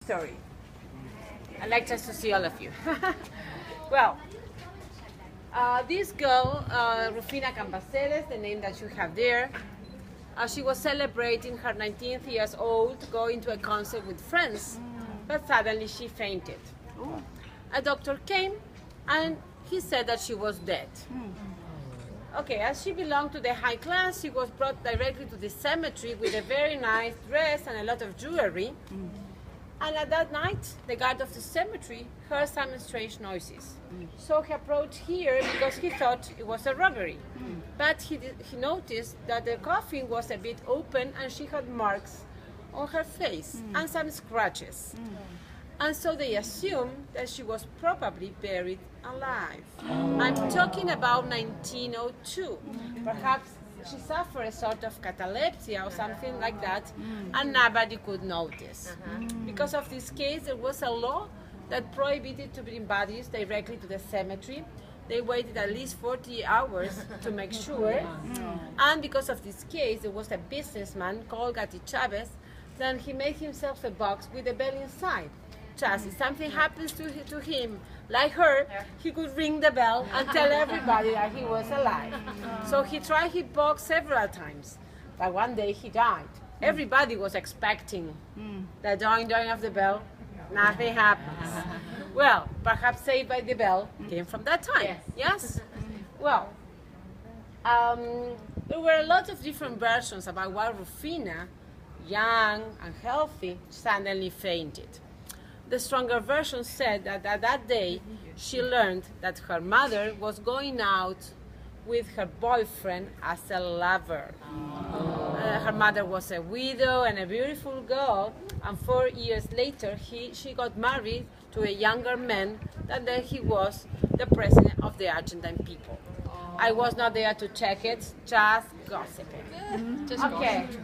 Story. I'd like just to see all of you. Well, this girl, Rufina Cambaceres, the name that you have there, she was celebrating her 19th years old, going to a concert with friends, but suddenly she fainted. A doctor came and he said that she was dead. Okay, as she belonged to the high class, she was brought directly to the cemetery with a very nice dress and a lot of jewelry. And at that night, the guard of the cemetery heard some strange noises. So he approached here because he thought it was a robbery. But he noticed that the coffin was a bit open and she had marks on her face and some scratches. And so they assumed that she was probably buried alive. I'm talking about 1902. Perhaps she suffered a sort of catalepsy or something like that, and nobody could notice. Because of this case, there was a law that prohibited to bring bodies directly to the cemetery. They waited at least 40 hours to make sure. And because of this case, there was a businessman called Gatti Chavez. Then he made himself a box with a bell inside. Just if something happens to him, like her, he could ring the bell and tell everybody that he was alive. So he tried his box several times, but one day he died. Everybody was expecting the doing of the bell. Nothing happens. Well, perhaps Saved by the Bell came from that time. Yes? Well, there were a lot of different versions about why Rufina, young and healthy, suddenly fainted. The stronger version said that that day she learned that her mother was going out with her boyfriend as a lover. Her mother was a widow and a beautiful girl, and 4 years later she got married to a younger man than then he was the president of the Argentine people. I was not there to check it, just gossiping. Just okay. gossip.